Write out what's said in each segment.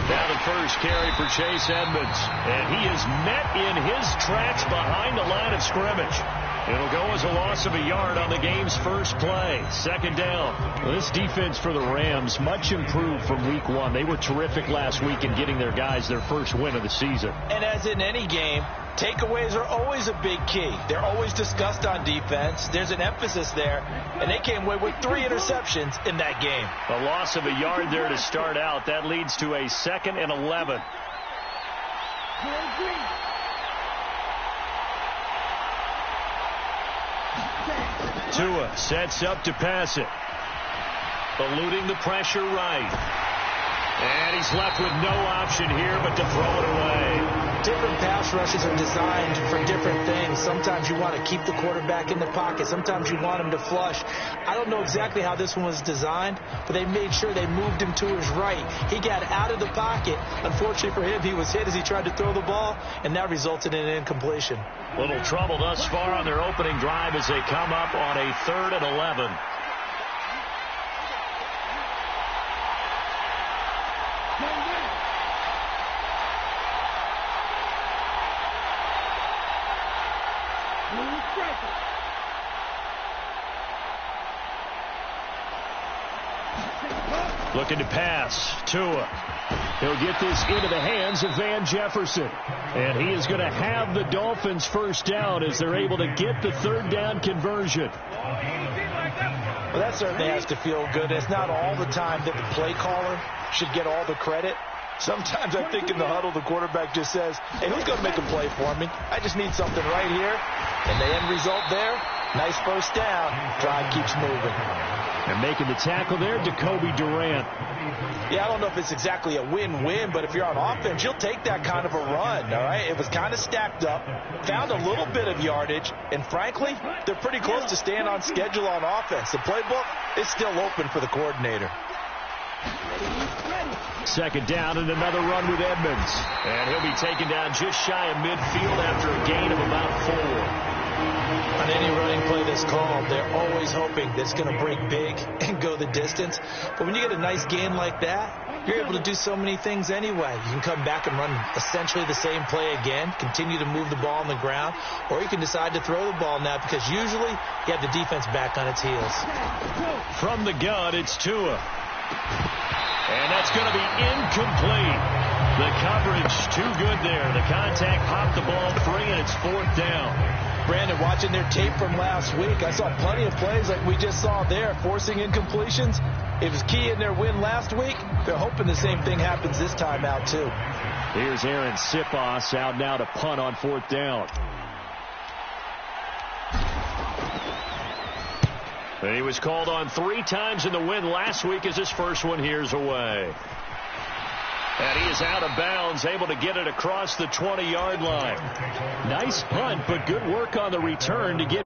Now the first carry for Chase Edmonds. And he is met in his tracks behind the line of scrimmage. It'll go as a loss of a yard on the game's first play. Second down. Well, this defense for the Rams, much improved from week one. They were terrific last week in getting their guys their first win of the season. And as in any game, takeaways are always a big key. They're always discussed on defense. There's an emphasis there, and they came away with 3 interceptions in that game. A loss of a yard there to start out. That leads to a 2nd and 11. Tua sets up to pass it. Eluding the pressure right. And he's left with no option here but to throw it away. Different pass rushes are designed for different things. Sometimes you want to keep the quarterback in the pocket. Sometimes you want him to flush. I don't know exactly how this one was designed, but they made sure they moved him to his right. He got out of the pocket. Unfortunately for him, he was hit as he tried to throw the ball, and that resulted in an incompletion. Little trouble thus far on their opening drive as they come up on a 3rd and 11. Looking to pass. Tua. He'll get this into the hands of Van Jefferson. And he is going to have the Dolphins first down as they're able to get the 3rd down conversion. Well, that certainly has to feel good. It's not all the time that the play caller should get all the credit. Sometimes I think in the huddle the quarterback just says, hey, who's going to make a play for me? I just need something right here. And the end result there, nice first down. Drive keeps moving. And making the tackle there, Jacoby Durant. Yeah, I don't know if it's exactly a win-win, but if you're on offense, you'll take that kind of a run, all right? It was kind of stacked up, found a little bit of yardage, and frankly, they're pretty close to staying on schedule on offense. The playbook is still open for the coordinator. Second down and another run with Edmonds. And he'll be taken down just shy of midfield after a gain of about 4. On any running play that's called, they're always hoping that it's going to break big and go the distance. But when you get a nice gain like that, you're able to do so many things anyway. You can come back and run essentially the same play again, continue to move the ball on the ground, or you can decide to throw the ball now because usually you have the defense back on its heels. From the gun, it's Tua. And that's going to be incomplete. The coverage too good there. The contact popped the ball free, and it's 4th down. Brandon, watching their tape from last week, I saw plenty of plays like we just saw there, forcing incompletions. It was key in their win last week. They're hoping the same thing happens this time out, too. Here's Aaron Sipos out now to punt on 4th down. And he was called on 3 times in the win last week as his first one here's away. And he is out of bounds, able to get it across the 20-yard line. Nice punt, but good work on the return to get.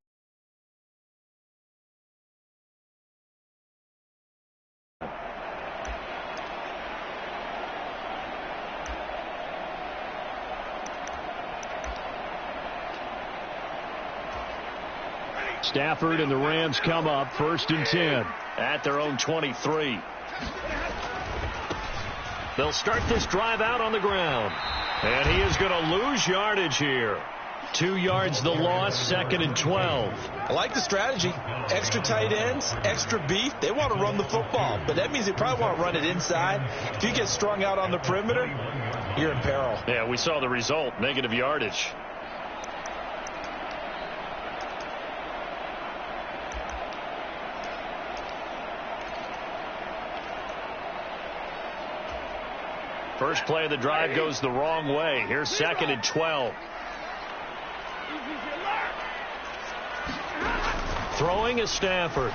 Stafford and the Rams come up 1st and 10 at their own 23. They'll start this drive out on the ground. And he is going to lose yardage here. 2 yards the loss, 2nd and 12. I like the strategy. Extra tight ends, extra beef. They want to run the football, but that means they probably want to run it inside. If you get strung out on the perimeter, you're in peril. Yeah, we saw the result, negative yardage. First play of the drive goes the wrong way. Here's 2nd and 12. Throwing is Stafford.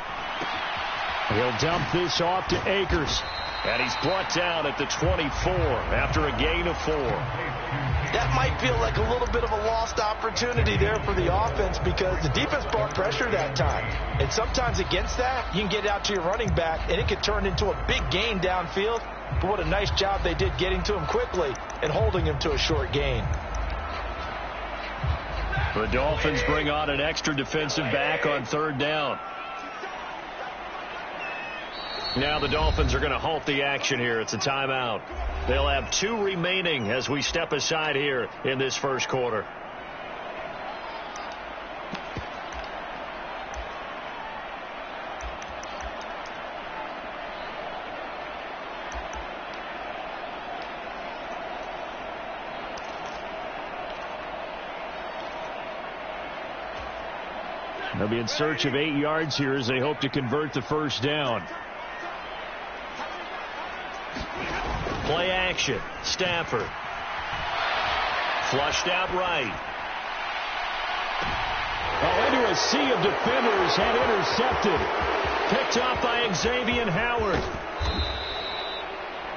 He'll dump this off to Akers. And he's brought down at the 24 after a gain of 4. That might feel like a little bit of a lost opportunity there for the offense because the defense brought pressure that time. And sometimes against that, you can get out to your running back, and it could turn into a big gain downfield. But what a nice job they did getting to him quickly and holding him to a short gain. The Dolphins bring on an extra defensive back on 3rd down. Now the Dolphins are going to halt the action here. It's a timeout. They'll have 2 remaining as we step aside here in this first quarter. They'll be in search of 8 yards here as they hope to convert the first down. Play action. Stafford. Flushed out right. Oh, into a sea of defenders and intercepted. Picked off by Xavier Howard.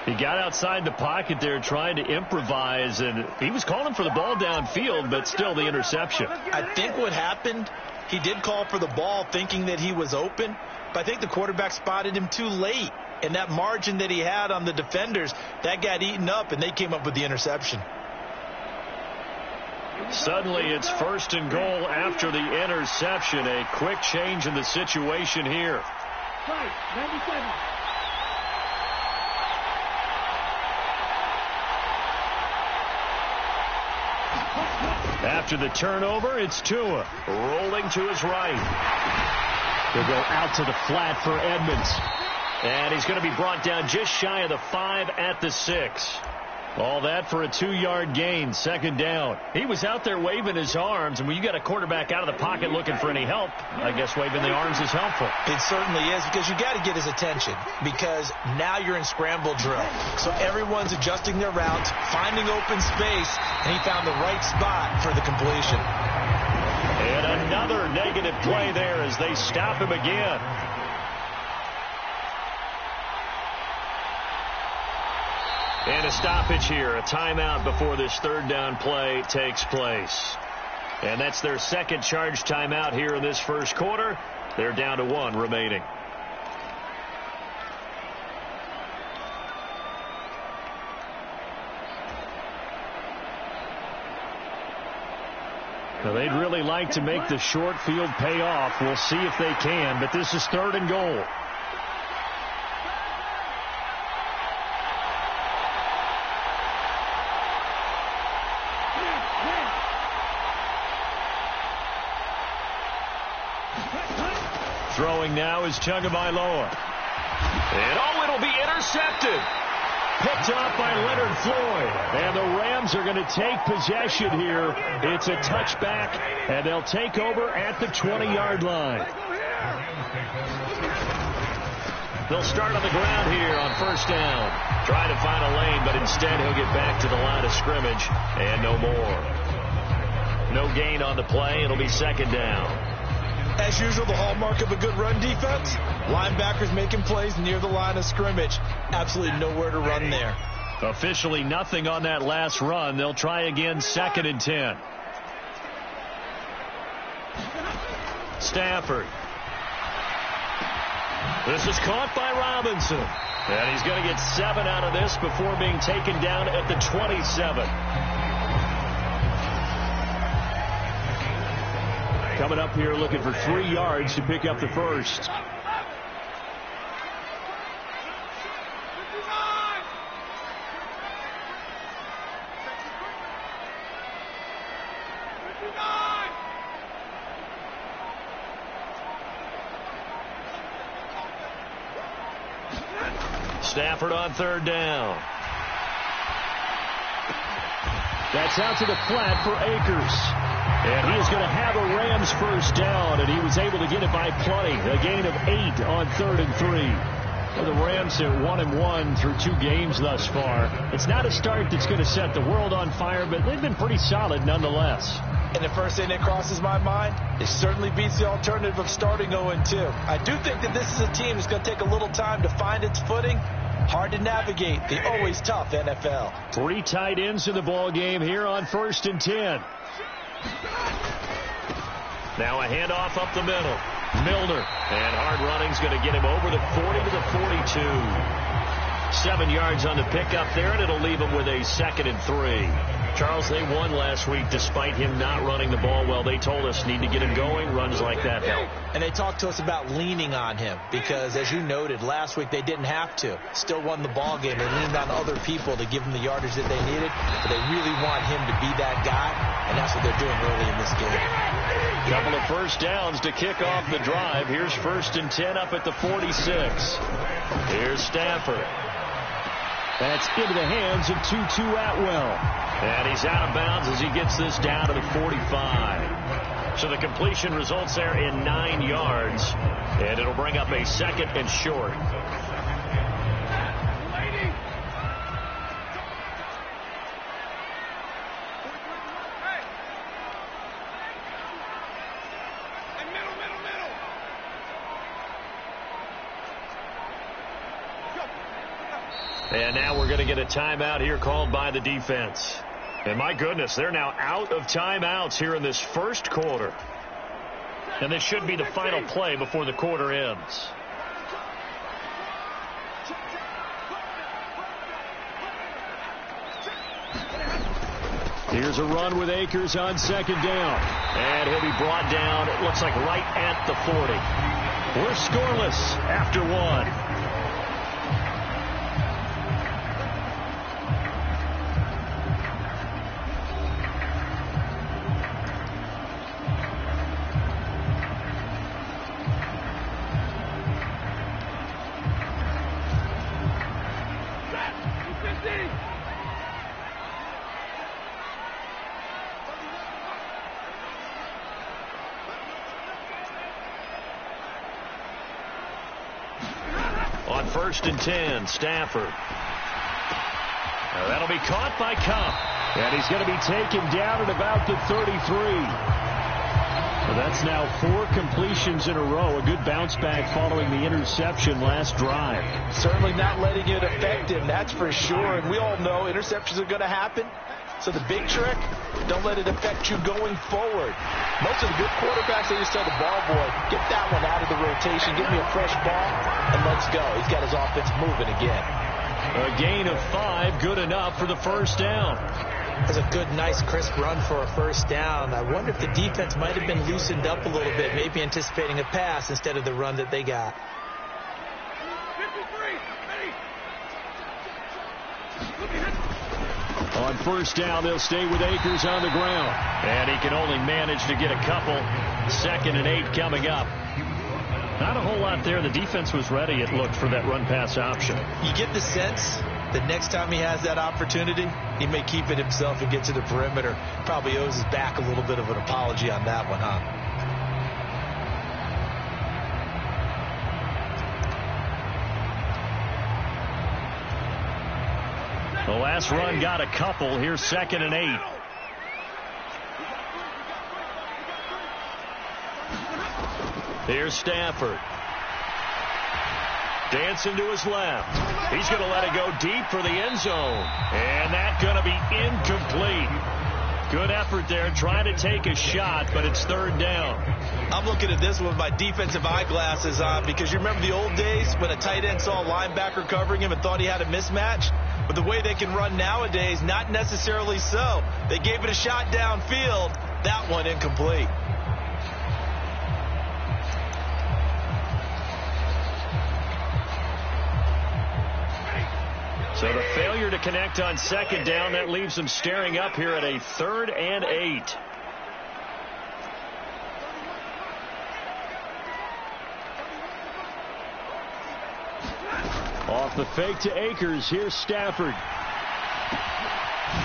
He got outside the pocket there trying to improvise, and he was calling for the ball downfield, but still the interception. I think what happened, he did call for the ball thinking that he was open, but I think the quarterback spotted him too late. And that margin that he had on the defenders, that got eaten up, and they came up with the interception. Suddenly it's 1st and goal after the interception. A quick change in the situation here. Right, 97. After the turnover, it's Tua rolling to his right. They'll go out to the flat for Edmonds. And he's going to be brought down just shy of the 5 at the 6. All that for a 2-yard gain, 2nd down. He was out there waving his arms, and when you got a quarterback out of the pocket looking for any help, I guess waving the arms is helpful. It certainly is, because you got to get his attention, because now you're in scramble drill. So everyone's adjusting their routes, finding open space, and he found the right spot for the completion. And another negative play there as they stop him again. And a stoppage here, a timeout before this 3rd down play takes place. And that's their 2nd charge timeout here in this first quarter. They're down to 1 remaining. Now, they'd really like to make the short field pay off. We'll see if they can, but this is 3rd and goal. Throwing now is Tagovailoa. And it'll be intercepted. Picked off by Leonard Floyd. And the Rams are going to take possession here. It's a touchback, and they'll take over at the 20-yard line. They'll start on the ground here on 1st down. Trying to find a lane, but instead he'll get back to the line of scrimmage and no more. No gain on the play. It'll be 2nd down. As usual, the hallmark of a good run defense, linebackers making plays near the line of scrimmage. Absolutely nowhere to run there. Officially nothing on that last run. They'll try again, 2nd and 10. Stafford. This is caught by Robinson. And he's going to get 7 out of this before being taken down at the 27. Coming up here looking for 3 yards to pick up the first. Stafford on 3rd down. That's out to the flat for Akers. And he is going to have a Rams first down, and he was able to get it by plenty. A gain of 8 on 3rd and 3. Well, the Rams are 1-1 through 2 games thus far. It's not a start that's going to set the world on fire, but they've been pretty solid nonetheless. And the first thing that crosses my mind, it certainly beats the alternative of starting 0-2. I do think that this is a team that's going to take a little time to find its footing. Hard to navigate the always tough NFL. 3 tight ends in the ball game here on 1st and 10. Now a handoff up the middle. Milner. And hard running's going to get him over the 40 to the 42. 7 yards on the pickup there, and it'll leave him with a 2nd and 3. Charles, they won last week despite him not running the ball well. They told us need to get him going. Runs like that help. And they talked to us about leaning on him because, as you noted, last week they didn't have to. Still won the ball game. They leaned on other people to give them the yardage that they needed. But they really want him to be that guy, and that's what they're doing early in this game. Couple of first downs to kick off the drive. Here's 1st and 10 up at the 46. Here's Stafford. That's into the hands of Tutu Atwell. And he's out of bounds as he gets this down to the 45. So the completion results there in 9 yards. And it'll bring up a 2nd and short. And now we're going to get a timeout here called by the defense. And my goodness, they're now out of timeouts here in this first quarter. And this should be the final play before the quarter ends. Here's a run with Akers on 2nd down. And he'll be brought down, it looks like right at the 40. We're scoreless after 1. On 1st and 10, Stafford. Now that'll be caught by Cup. And he's going to be taken down at about the 33. So that's now 4 completions in a row. A good bounce back following the interception last drive. Certainly not letting it affect him, that's for sure. And we all know interceptions are going to happen. So the big trick, don't let it affect you going forward. Most of the good quarterbacks, they just tell the ball boy, get that one out of the rotation, give me a fresh ball, and let's go. He's got his offense moving again. A gain of 5, good enough for the first down. That's a good, nice, crisp run for a first down. I wonder if the defense might have been loosened up a little bit, maybe anticipating a pass instead of the run that they got. On first down, they'll stay with Akers on the ground. And he can only manage to get a couple. 2nd and 8 coming up. Not a whole lot there. The defense was ready, it looked, for that run-pass option. You get the sense that next time he has that opportunity, he may keep it himself and get to the perimeter. Probably owes his back a little bit of an apology on that one, huh? The last run got a couple. Here's 2nd and 8. Here's Stafford. Dancing to his left. He's going to let it go deep for the end zone. And that's going to be incomplete. Good effort there, trying to take a shot, but it's 3rd down. I'm looking at this with my defensive eyeglasses on because you remember the old days when a tight end saw a linebacker covering him and thought he had a mismatch? But the way they can run nowadays, not necessarily so. They gave it a shot downfield. That one incomplete. So the failure to connect on 2nd down, that leaves them staring up here at a 3rd and 8. Off the fake to Akers. Here's Stafford.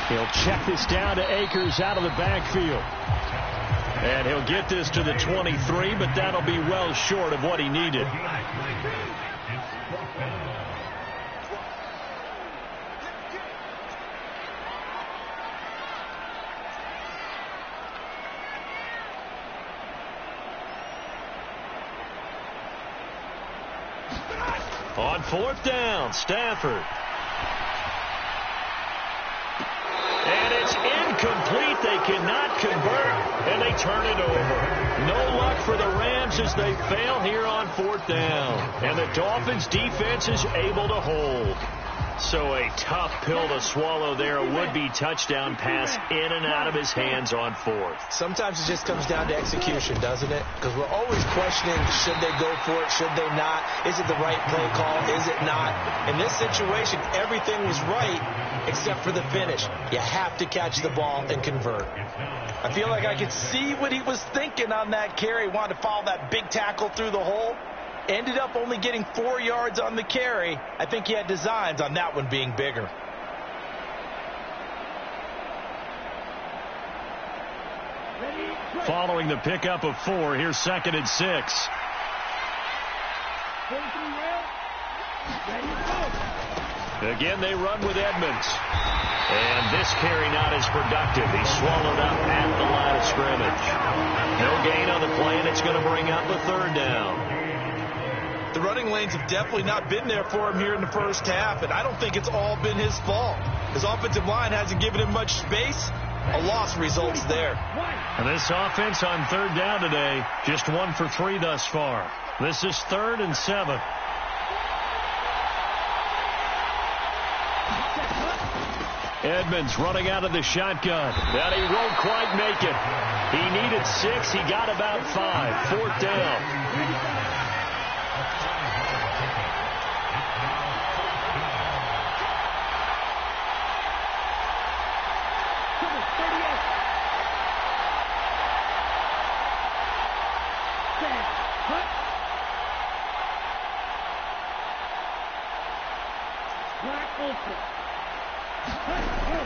He'll check this down to Akers out of the backfield. And he'll get this to the 23, but that'll be well short of what he needed. On 4th down, Stafford. And it's incomplete. They cannot convert, and they turn it over. No luck for the Rams as they fail here on 4th down. And the Dolphins' defense is able to hold. So a tough pill to swallow there. A would-be touchdown pass in and out of his hands on fourth. Sometimes it just comes down to execution, doesn't it? Because we're always questioning, should they go for it, should they not? Is it the right play call, is it not? In this situation, everything was right except for the finish. You have to catch the ball and convert. I feel like I could see what he was thinking on that carry. Wanted to follow that big tackle through the hole. Ended up only getting 4 yards on the carry. I think he had designs on that one being bigger. Following the pickup of 4, here's 2nd and 6. Again, they run with Edmonds. And this carry not as productive. He's swallowed up at the line of scrimmage. No gain on the play, and it's going to bring up a 3rd down. The running lanes have definitely not been there for him here in the first half, and I don't think it's all been his fault. His offensive line hasn't given him much space. A loss results there. And this offense on 3rd down today, just 1 for 3 thus far. This is 3rd and 7. Edmonds running out of the shotgun. But he won't quite make it. He needed 6. He got about 5. 4th down.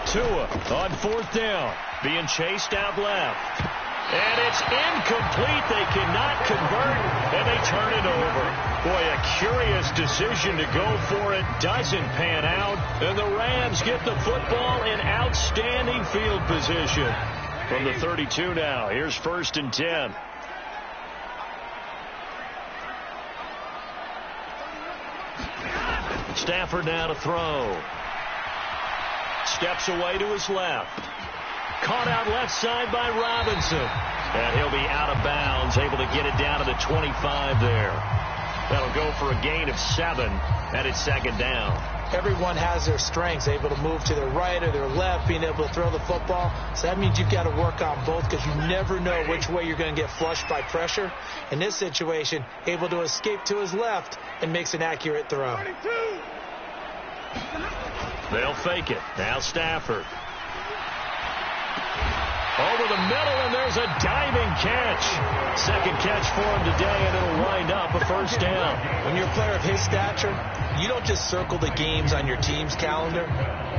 Tua on 4th down, being chased out left. And it's incomplete. They cannot convert, and they turn it over. Boy, a curious decision to go for it. Doesn't pan out, and the Rams get the football in outstanding field position. From the 32 now, here's 1st and 10. Stafford now to throw. Steps away to his left. Caught out left side by Robinson. And he'll be out of bounds, able to get it down to the 25 there. That'll go for a gain of 7, and it's 2nd down. Everyone has their strengths, able to move to their right or their left, being able to throw the football. So that means you've got to work on both because you never know which way you're going to get flushed by pressure. In this situation, able to escape to his left and makes an accurate throw. They'll fake it. Now Stafford. Over the middle, and there's a diving catch. 2nd catch for him today, and it'll wind up a 1st down. When you're a player of his stature, you don't just circle the games on your team's calendar.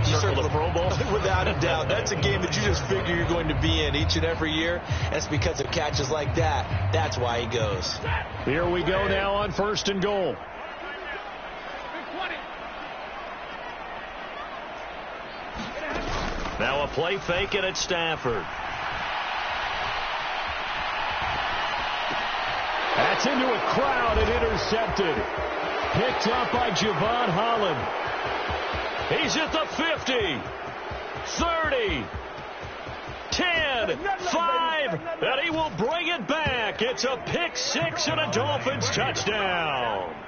You circle the Pro Bowl? Without a doubt. That's a game that you just figure you're going to be in each and every year. That's because of catches like that. That's why he goes. Here we go now on 1st and goal. Now a play fake it at Stafford. That's into a crowd and intercepted. Picked up by Javon Holland. He's at the 50, 30, 10, 5, and he will bring it back. It's a pick 6 and a Dolphins touchdown.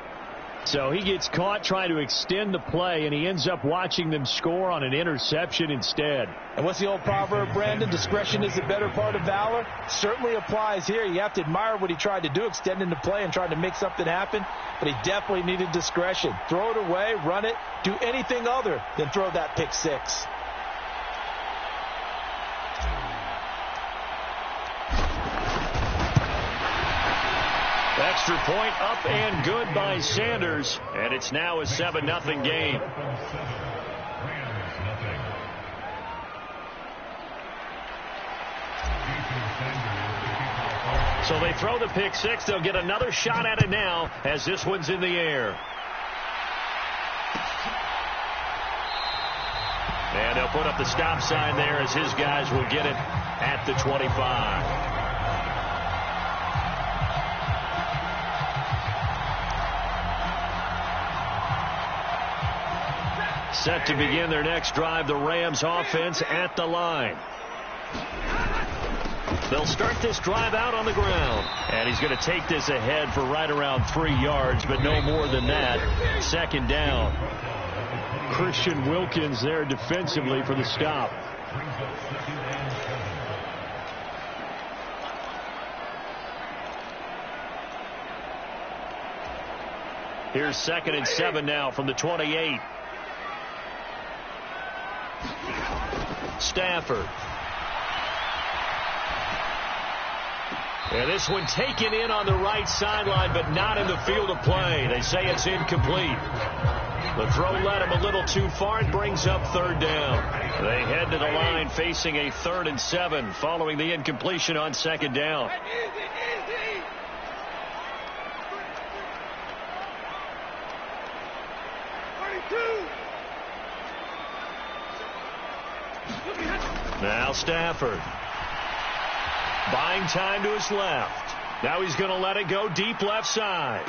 So he gets caught trying to extend the play, and he ends up watching them score on an interception instead. And what's the old proverb, Brandon? Discretion is the better part of valor. Certainly applies here. You have to admire what he tried to do, extending the play and trying to make something happen. But he definitely needed discretion. Throw it away, run it, do anything other than throw that pick 6. Extra point up and good by Sanders, and it's now a 7-0 game. So they throw the pick 6. They'll get another shot at it now as this one's in the air. And they'll put up the stop sign there as his guys will get it at the 25. Set to begin their next drive, the Rams offense at the line. They'll start this drive out on the ground. And he's going to take this ahead for right around 3 yards, but no more than that. 2nd down. Christian Wilkins there defensively for the stop. Here's 2nd and 7 now from the 28. Stafford. And this one taken in on the right sideline, but not in the field of play. They say it's incomplete. The throw led him a little too far. It brings up 3rd down. They head to the line facing a 3rd and 7 following the incompletion on 2nd down. Now Stafford. Buying time to his left. Now he's going to let it go deep left side.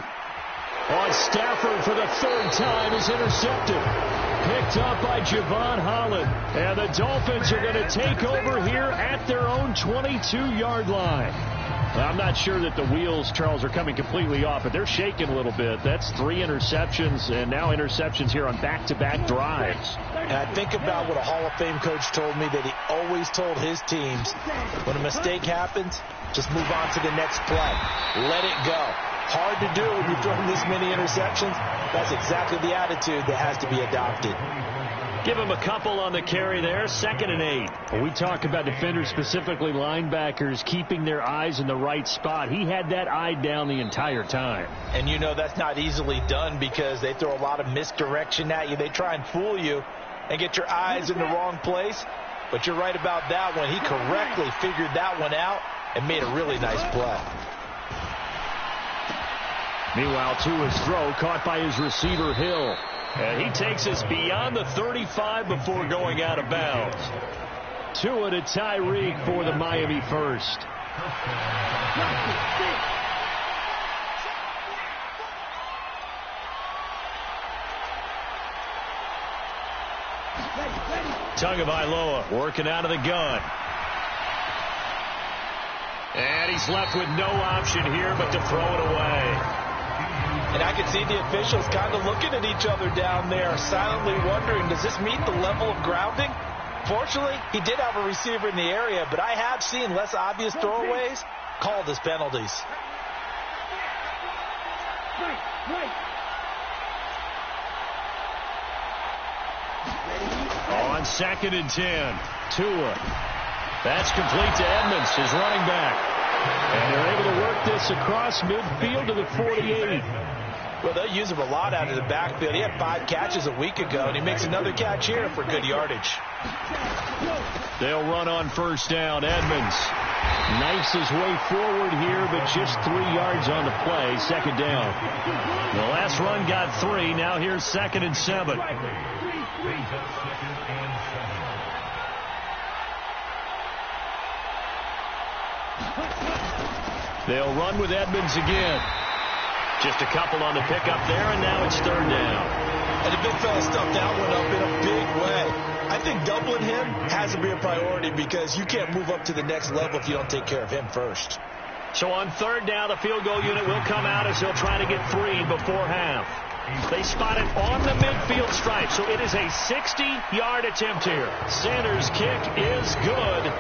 On Stafford for the 3rd time is intercepted. Picked up by Javon Holland. And the Dolphins are going to take over here at their own 22-yard line. I'm not sure that the wheels, Charles, are coming completely off, but they're shaking a little bit. That's 3 interceptions, and now interceptions here on back-to-back drives. And I think about what a Hall of Fame coach told me, that he always told his teams, when a mistake happens, just move on to the next play. Let it go. Hard to do when you're throwing this many interceptions. That's exactly the attitude that has to be adopted. Give him a couple on the carry there. 2nd and 8. When we talk about defenders, specifically linebackers, keeping their eyes in the right spot, he had that eye down the entire time. And you know that's not easily done because they throw a lot of misdirection at you. They try and fool you and get your eyes in the wrong place. But you're right about that one. He correctly figured that one out and made a really nice play. Meanwhile, Tua's throw caught by his receiver, Hill. And he takes us beyond the 35 before going out of bounds. Tua to Tyreek for the Miami first. Tagovailoa working out of the gun. And he's left with no option here but to throw it away. And I can see the officials kind of looking at each other down there, silently wondering, does this meet the level of grounding? Fortunately, he did have a receiver in the area, but I have seen less obvious throwaways called as penalties. On 2nd and 10, Tua. That's complete to Edmonds, his running back. And they're able to work this across midfield to the 48. Well, they'll use him a lot out of the backfield. He had 5 catches a week ago, and he makes another catch here for good yardage. They'll run on 1st down. Edmonds knifes his way forward here, but just 3 yards on the play. 2nd down. The last run got 3. Now here's 2nd and 7. They'll run with Edmonds again. Just a couple on the pickup there, and now it's 3rd down. And the big fella stuffed that one up in a big way. I think doubling him has to be a priority because you can't move up to the next level if you don't take care of him first. So on 3rd down, the field goal unit will come out as they'll try to get 3 before half. They spot it on the midfield stripe, so it is a 60-yard attempt here. Sanders' kick is good.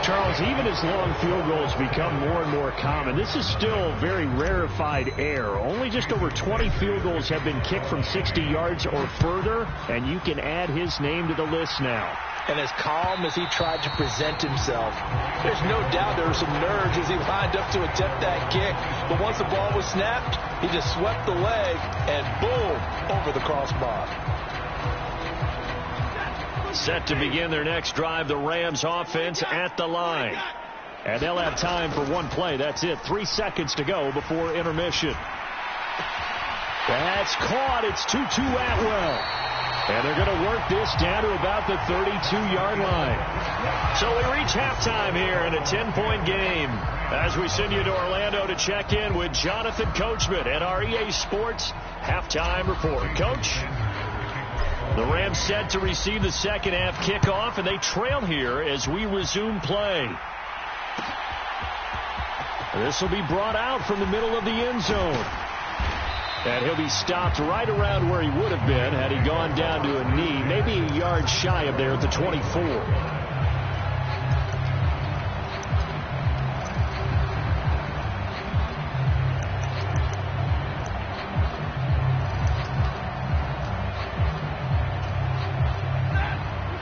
Charles, even as long field goals become more and more common, this is still very rarefied air. Only just over 20 field goals have been kicked from 60 yards or further, and you can add his name to the list now. And as calm as he tried to present himself, there's no doubt there were some nerves as he lined up to attempt that kick. But once the ball was snapped, he just swept the leg and boom, over the crossbar. Set to begin their next drive, the Rams offense at the line. And they'll have time for one play. That's it. 3 seconds to go before intermission. That's caught. It's Tutu Atwell. And they're going to work this down to about the 32-yard line. So we reach halftime here in a 10-point game as we send you to Orlando to check in with Jonathan Coachman at our EA Sports halftime report. Coach? The Rams set to receive the second half kickoff, and they trail here as we resume play. This will be brought out from the middle of the end zone. And he'll be stopped right around where he would have been had he gone down to a knee, maybe a yard shy of there at the 24.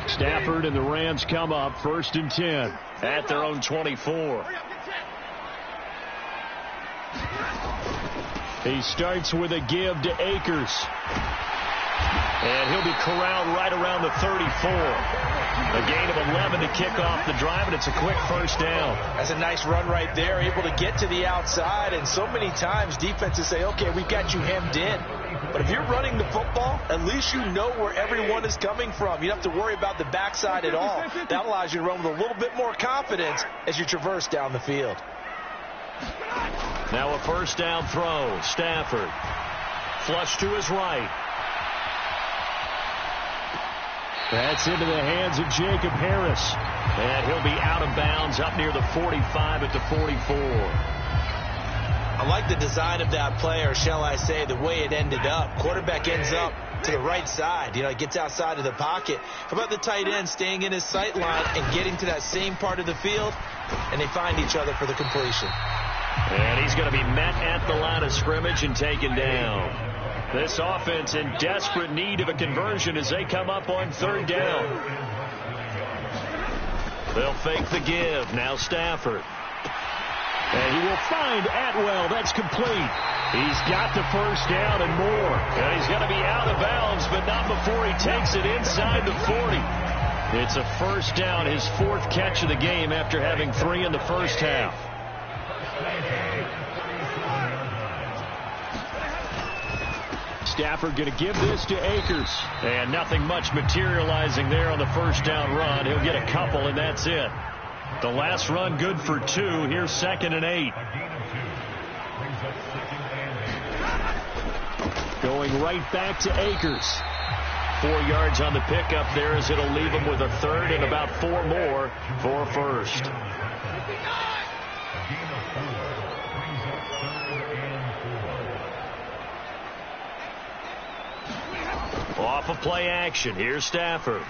Stafford and the Rams come up 1st and 10 at their own 24. He starts with a give to Akers. And he'll be corralled right around the 34. A gain of 11 to kick off the drive, and it's a quick first down. That's a nice run right there, able to get to the outside. And so many times defenses say, okay, we've got you hemmed in. But if you're running the football, at least you know where everyone is coming from. You don't have to worry about the backside at all. That allows you to run with a little bit more confidence as you traverse down the field. Now a first down throw. Stafford. Flush to his right. That's into the hands of Jacob Harris. And he'll be out of bounds up near the 45 at the 44. I like the design of that play, or shall I say the way it ended up. Quarterback ends up to the right side. It gets outside of the pocket. How about the tight end staying in his sight line and getting to that same part of the field, and they find each other for the completion. And he's going to be met at the line of scrimmage and taken down. This offense in desperate need of a conversion as they come up on 3rd down. They'll fake the give. Now Stafford. And he will find Atwell. That's complete. He's got the first down and more. And he's going to be out of bounds, but not before he takes it inside the 40. It's a first down, his 4th catch of the game after having 3 in the first half. Stafford going to give this to Akers. And nothing much materializing there on the first down run. He'll get a couple, and that's it. The last run good for 2. Here's 2nd and 8. Going right back to Akers. 4 yards on the pickup there as it'll leave him with a 3rd and about 4 more for 1st. Off of play action. Here's Stafford.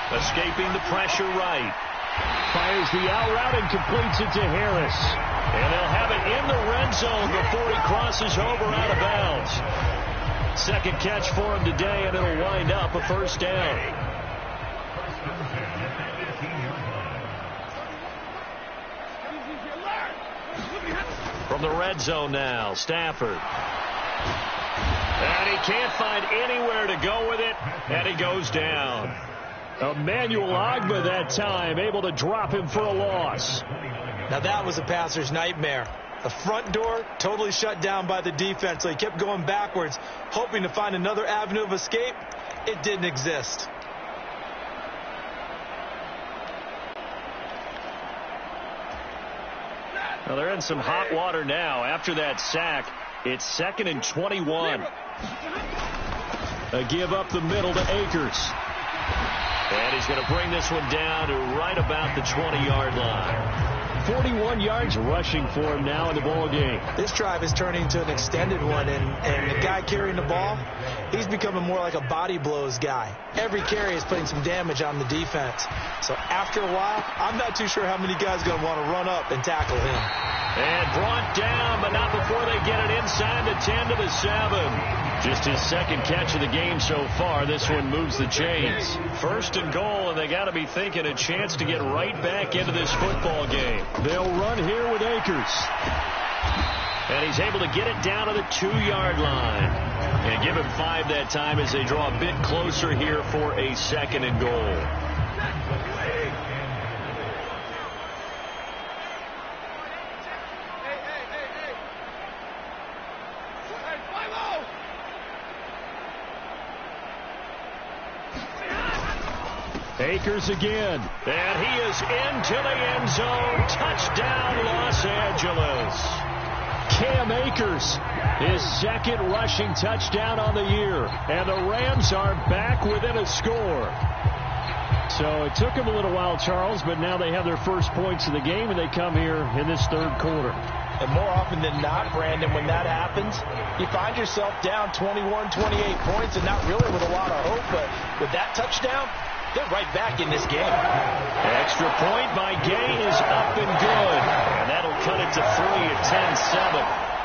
Escaping the pressure right. Fires the out route and completes it to Harris. And they'll have it in the red zone before he crosses over out of bounds. 2nd catch for him today, and it'll wind up a first down. From the red zone now, Stafford. And he can't find anywhere to go with it, and he goes down. Emmanuel Ogbah that time, able to drop him for a loss. Now that was a passer's nightmare. The front door totally shut down by the defense, so he kept going backwards, hoping to find another avenue of escape. It didn't exist. Well, they're in some hot water now. After that sack, it's 2nd and 21. A give up the middle to Akers. And he's going to bring this one down to right about the 20-yard line. 41 yards rushing for him now in the ball game. This drive is turning into an extended one, and the guy carrying the ball, he's becoming more like a body blows guy. Every carry is putting some damage on the defense. So after a while, I'm not too sure how many guys are going to want to run up and tackle him. And brought down, but not before they get it inside the 10 to the 7. Just his 2nd catch of the game so far. This one moves the chains. 1st and goal, and they got to be thinking a chance to get right back into this football game. They'll run here with Akers. And he's able to get it down to the 2-yard line. And give him 5 that time as they draw a bit closer here for a 2nd and goal. Akers again. And he is into the end zone. Touchdown, Los Angeles. Cam Akers, his 2nd rushing touchdown on the year. And the Rams are back within a score. So it took them a little while, Charles, but now they have their first points of the game, and they come here in this 3rd quarter. And more often than not, Brandon, when that happens, you find yourself down 21, 28 points and not really with a lot of hope. But with that touchdown, they're right back in this game. Extra point by Gay is up and good. And that'll cut it to 3 at 10-7.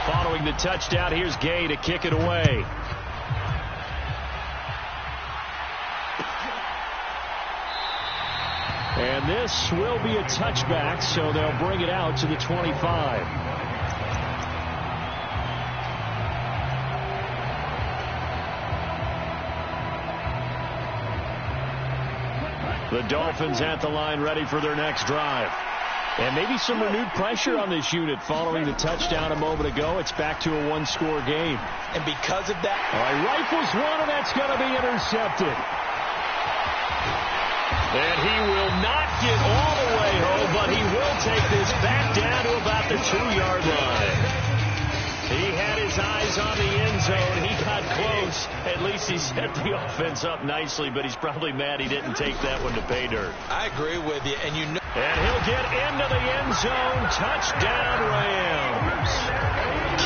Following the touchdown, here's Gay to kick it away. And this will be a touchback, so they'll bring it out to the 25. The Dolphins at the line ready for their next drive. And maybe some renewed pressure on this unit following the touchdown a moment ago. It's back to a one-score game. And because of that... All right, rifles one, and that's going to be intercepted. And he will not get all the way home, but he will take this back down to about the 2-yard line. He had his eyes on the end zone. He got close. At least he set the offense up nicely, but he's probably mad he didn't take that one to pay dirt. I agree with you, and you know... And he'll get into the end zone. Touchdown, Rams.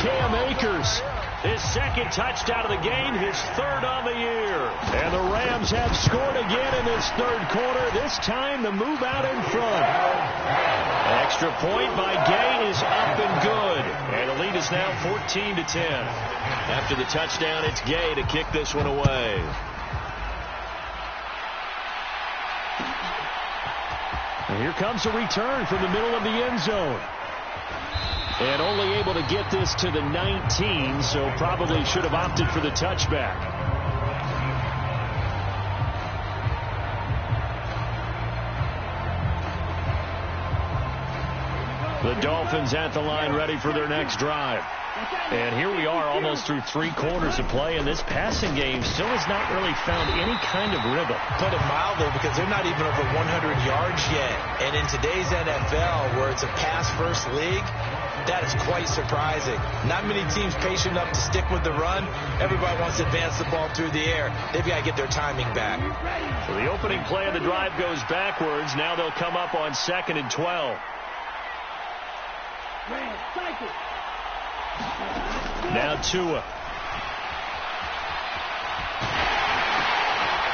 Cam Akers, his second touchdown of the game, his third on the year. And the Rams have scored again in this third quarter. This time the move out in front. Extra point by Gay is up and good. And the lead is now 14-10. After the touchdown, it's Gay to kick this one away. And here comes a return from the middle of the end zone. And only able to get this to the 19, so probably should have opted for the touchback. The Dolphins at the line ready for their next drive. And here we are almost through 3 quarters of play, and this passing game still has not really found any kind of rhythm. Put it mildly, because they're not even over 100 yards yet. And in today's NFL, where it's a pass-first league, that is quite surprising. Not many teams patient enough to stick with the run. Everybody wants to advance the ball through the air. They've got to get their timing back. So the opening play of the drive goes backwards. Now they'll come up on 2nd and 12. Now Tua.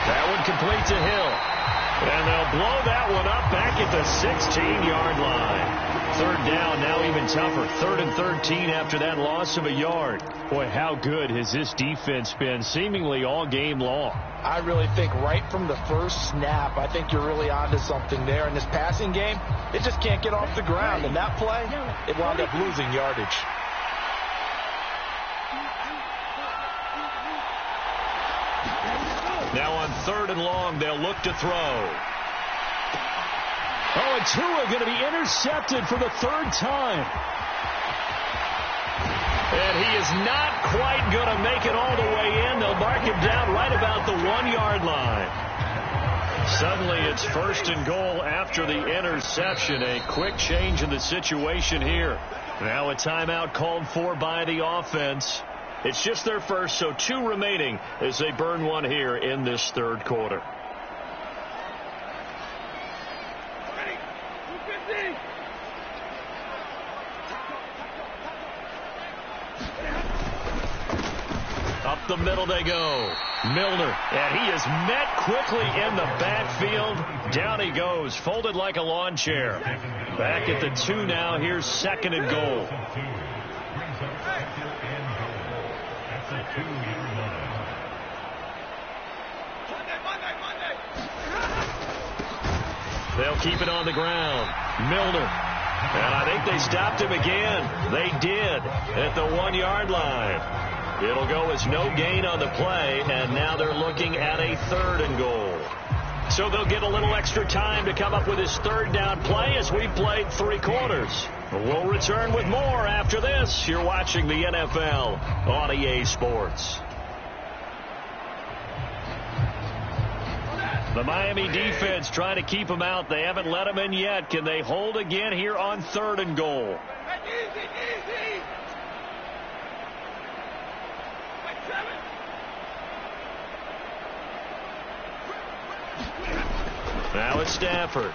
That one complete to Hill. And they'll blow that one up back at the 16-yard line. Third down, now even tougher. 3rd and 13 after that loss of a yard. Boy, how good has this defense been seemingly all game long? I really think right from the first snap, I think you're really onto something there. In this passing game, it just can't get off the ground. And that play, it wound up losing yardage. Now on 3rd and long, they'll look to throw. Oh, and Tua going to be intercepted for the 3rd time. And he is not quite going to make it all the way in. They'll mark him down right about the 1-yard line. Suddenly it's 1st and goal after the interception. A quick change in the situation here. Now a timeout called for by the offense. It's just their first, so 2 remaining as they burn one here in this 3rd quarter. Up the middle they go. Milner, and he is met quickly in the backfield. Down he goes, folded like a lawn chair. Back at the 2 now. Here's 2nd and goal. They'll keep it on the ground. Milner. And I think they stopped him again. They did at the 1-yard line. It'll go as no gain on the play, and now they're looking at a 3rd and goal. So they'll get a little extra time to come up with his 3rd down play as we've played 3 quarters. We'll return with more after this. You're watching the NFL on EA Sports. The Miami defense trying to keep them out. They haven't let them in yet. Can they hold again here on 3rd and goal? Now it's Stafford.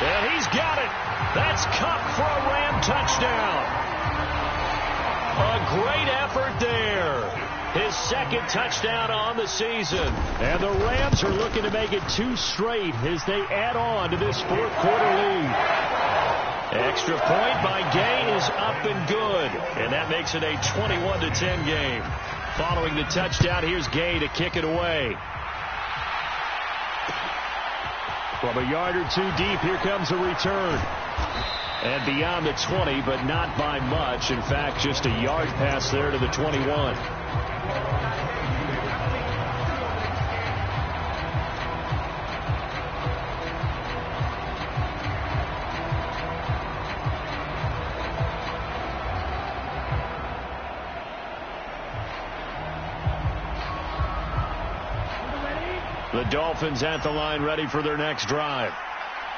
And he's got it. That's Cup for a Ram touchdown. A great effort there. His 2nd touchdown on the season. And the Rams are looking to make it 2 straight as they add on to this 4th quarter lead. Extra point by Gay is up and good. And that makes it a 21-10 game. Following the touchdown, here's Gay to kick it away. From a yard or 2 deep, here comes a return. And beyond the 20, but not by much. In fact, just a yard pass there to the 21. The Dolphins at the line ready for their next drive.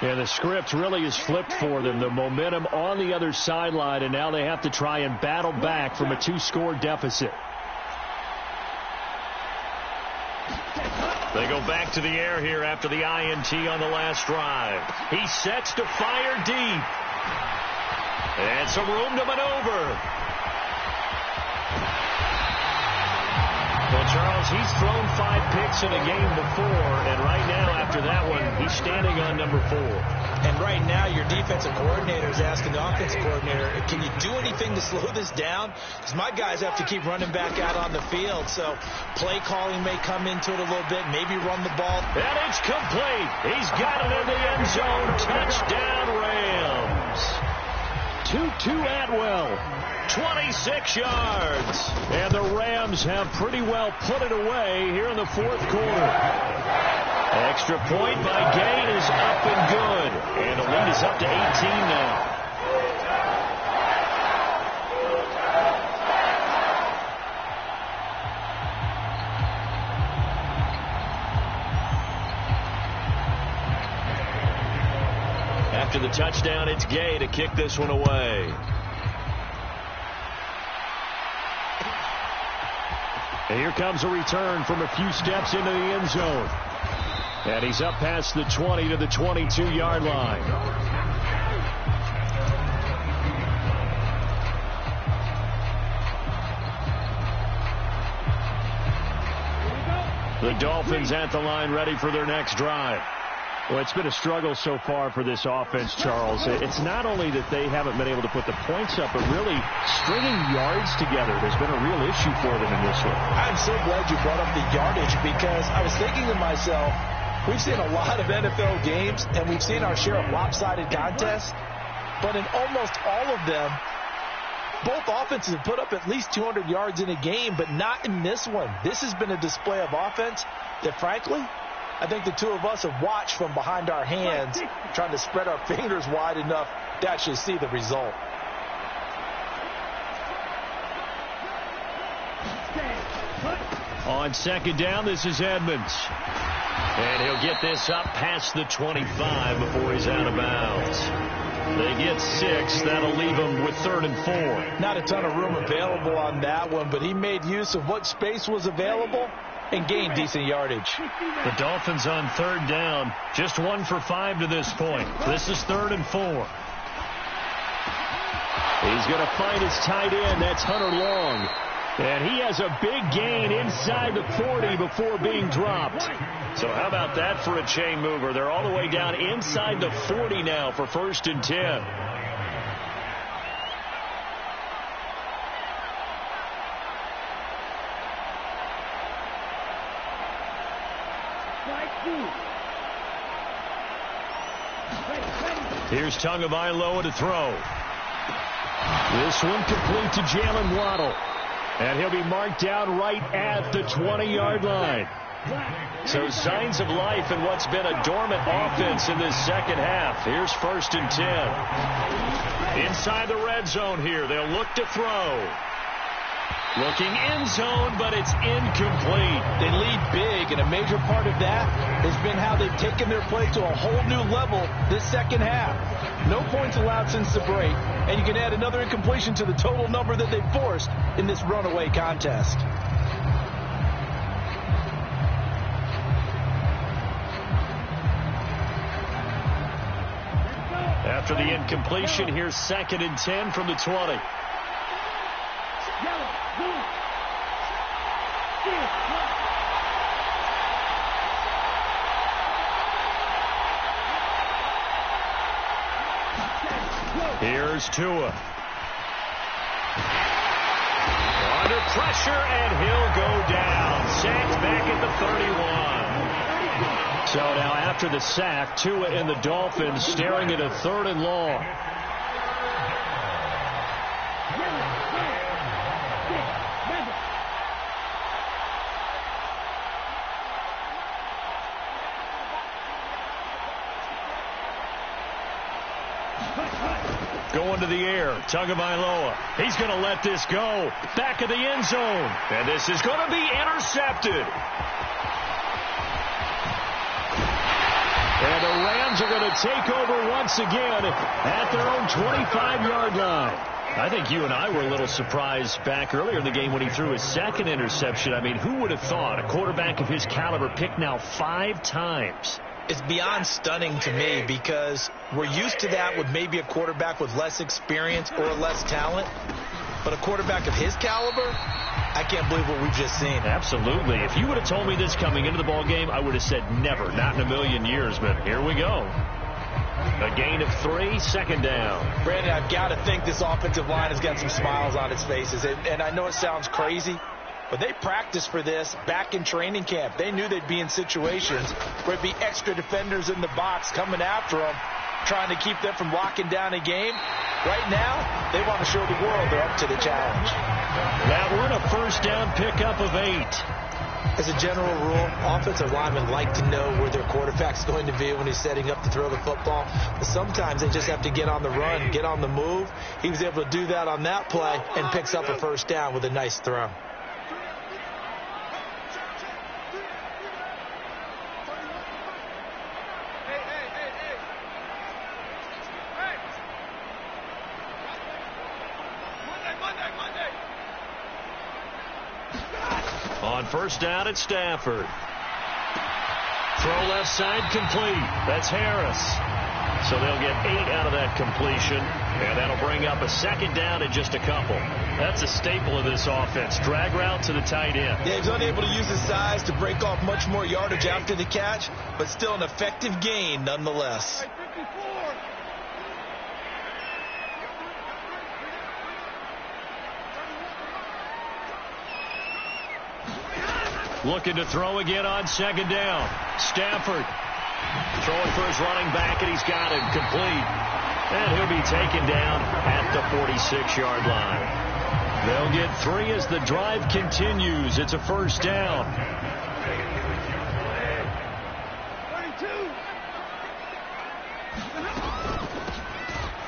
Yeah, the script really is flipped for them. The momentum on the other sideline, and now they have to try and battle back from a 2-score deficit. They go back to the air here after the INT on the last drive. He sets to fire deep. And some room to maneuver. Well, Charles, he's thrown 5 picks in a game before, and right now, after that one, he's standing on number 4. And right now, your defensive coordinator is asking the offensive coordinator, can you do anything to slow this down? Because my guys have to keep running back out on the field, so play calling may come into it a little bit, maybe run the ball. And it's complete. He's got it in the end zone. Touchdown, Rams. Tutu Atwell. 26 yards. And the Rams have pretty well put it away here in the 4th quarter. Extra point by Gain is up and good. And the lead is up to 18 now. After the touchdown, it's Gay to kick this one away. And here comes a return from a few steps into the end zone. And he's up past the 20 to the 22-yard line. The Dolphins at the line ready for their next drive. Well, it's been a struggle so far for this offense, Charles. It's not only that they haven't been able to put the points up, but really stringing yards together has been a real issue for them in this one. I'm so glad you brought up the yardage because I was thinking to myself, we've seen a lot of NFL games, and we've seen our share of lopsided contests, but in almost all of them, both offenses have put up at least 200 yards in a game, but not in this one. This has been a display of offense that, frankly, I think the two of us have watched from behind our hands, trying to spread our fingers wide enough to actually see the result. On 2nd down, this is Edmonds. And he'll get this up past the 25 before he's out of bounds. They get 6. That'll leave him with 3rd and 4. Not a ton of room available on that one, but he made use of what space was available and gained decent yardage. The Dolphins on 3rd down. Just 1 for 5 to this point. This is 3rd and 4. He's going to find his tight end. That's Hunter Long. And he has a big gain inside the 40 before being dropped. So how about that for a chain mover? They're all the way down inside the 40 now for 1st and 10. Here's Tagovailoa to throw. This one complete to Jalen Waddle. And he'll be marked down right at the 20-yard line. So signs of life in what's been a dormant offense in this second half. Here's 1st and 10. Inside the red zone here. They'll look to throw. Looking end zone, but it's incomplete. They lead big, and a major part of that has been how they've taken their play to a whole new level this second half. No points allowed since the break, and you can add another incompletion to the total number that they forced in this runaway contest. After the incompletion, here's 2nd and 10 from the 20. Here's Tua. Under pressure, and he'll go down. Sacked back at the 31. So now after the sack, Tua and the Dolphins staring at a 3rd and long. Going to the air, Tagovailoa. He's going to let this go. Back of the end zone. And this is going to be intercepted. And the Rams are going to take over once again at their own 25-yard line. I think you and I were a little surprised back earlier in the game when he threw his 2nd interception. I mean, who would have thought a quarterback of his caliber picked now 5 times? It's beyond stunning to me because we're used to that with maybe a quarterback with less experience or less talent. But a quarterback of his caliber, I can't believe what we've just seen. Absolutely. If you would have told me this coming into the ball game, I would have said never, not in a million years. But here we go. A gain of 3, 2nd down. Brandon, I've got to think this offensive line has got some smiles on its faces. And I know it sounds crazy, but they practiced for this back in training camp. They knew they'd be in situations where there'd be extra defenders in the box coming after them, trying to keep them from locking down a game. Right now, they want to show the world they're up to the challenge. That we're in a 1st down pickup of 8. As a general rule, offensive linemen like to know where their quarterback's going to be when he's setting up to throw the football. But sometimes they just have to get on the run, get on the move. He was able to do that on that play and picks up a 1st down with a nice throw. On 1st down at Stafford. Throw left side complete. That's Harris. So they'll get 8 out of that completion, and that'll bring up a 2nd down in just a couple. That's a staple of this offense. Drag route to the tight end. Yeah, he's unable to use his size to break off much more yardage after the catch, but still an effective gain nonetheless. Looking to throw again on 2nd down. Stafford throwing for his running back, and he's got it complete. And he'll be taken down at the 46-yard line. They'll get 3 as the drive continues. It's a 1st down.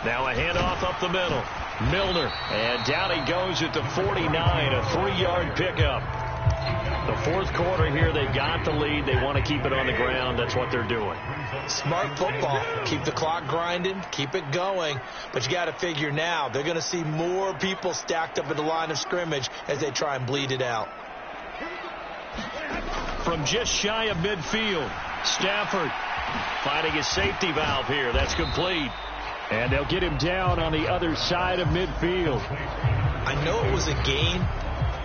Now a handoff up the middle. Milner, and down he goes at the 49, a 3-yard pickup. The 4th quarter here, they've got the lead. They want to keep it on the ground. That's what they're doing. Smart football. Keep the clock grinding. Keep it going. But you got to figure now they're going to see more people stacked up at the line of scrimmage as they try and bleed it out. From just shy of midfield, Stafford finding his safety valve here. That's complete. And they'll get him down on the other side of midfield. I know it was a gain,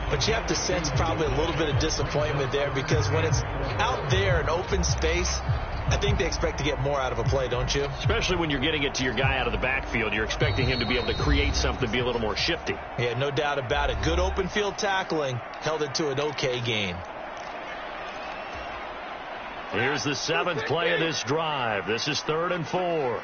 but you have to sense probably a little bit of disappointment there because when it's out there in open space, I think they expect to get more out of a play, don't you? Especially when you're getting it to your guy out of the backfield. You're expecting him to be able to create something, be a little more shifty. Yeah, no doubt about it. Good open field tackling held it to an okay gain. Here's the 7th play of this drive. This is 3rd and 4.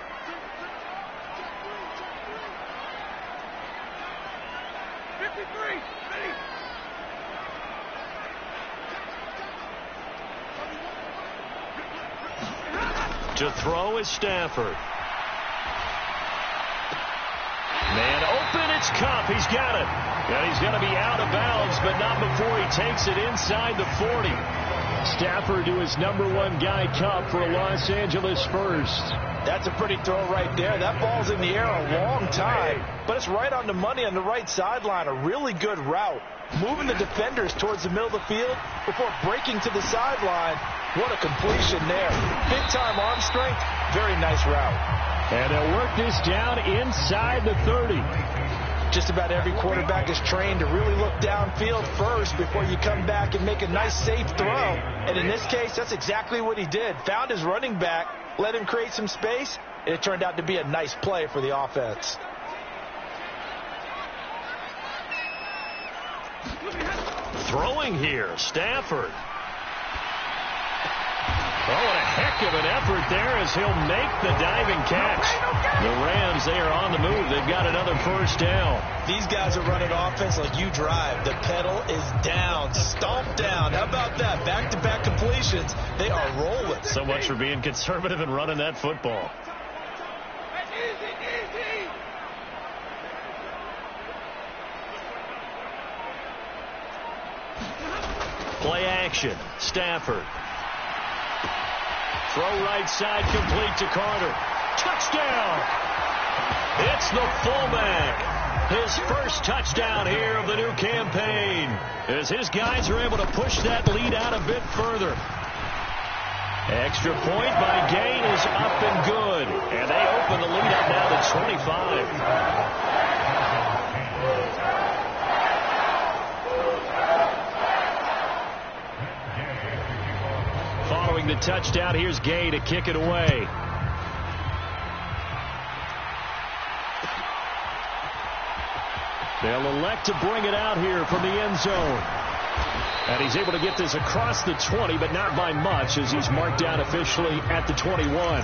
To throw is Stafford. Man open, it's Cup. He's got it. And he's going to be out of bounds but not before he takes it inside the 40. Stafford to his #1 guy Cup for a Los Angeles first. That's a pretty throw right there. That ball's in the air a long time, but it's right on the money on the right sideline. A really good route. Moving the defenders towards the middle of the field before breaking to the sideline. What a completion there. Big-time arm strength. Very nice route. And they'll work this down inside the 30. Just about every quarterback is trained to really look downfield first before you come back and make a nice, safe throw. And in this case, that's exactly what he did. Found his running back, let him create some space, and it turned out to be a nice play for the offense. Throwing here, Stafford. Oh, what a heck of an effort there as he'll make the diving catch. The Rams, they are on the move. They've got another first down. These guys are running offense like you drive. The pedal is down, stomped down. How about that? Back-to-back completions. They are rolling. So much for being conservative and running that football. Play action. Stafford. Throw right side, complete to Carter. Touchdown! It's the fullback. His first touchdown here of the new campaign, as his guys are able to push that lead out a bit further. Extra point by Gain is up and good, and they open the lead up now to 25. Following the touchdown, here's Gay to kick it away. They'll elect to bring it out here from the end zone. And he's able to get this across the 20, but not by much, as he's marked down officially at the 21.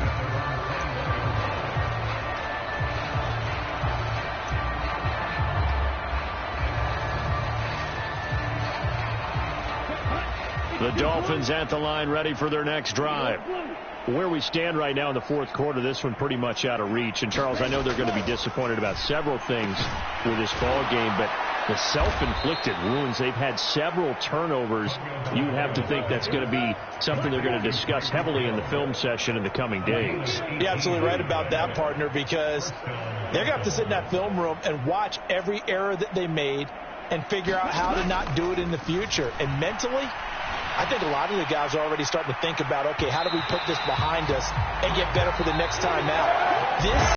The Dolphins at the line, ready for their next drive. Where we stand right now in the fourth quarter, this one pretty much out of reach. And, Charles, I know they're going to be disappointed about several things with this ball game, but the self-inflicted wounds, they've had several turnovers. You have to think that's going to be something they're going to discuss heavily in the film session in the coming days. You're absolutely right about that, partner, because they're going to have to sit in that film room and watch every error that they made and figure out how to not do it in the future. And mentally, I think a lot of the guys are already starting to think about, okay, how do we put this behind us and get better for the next time out? This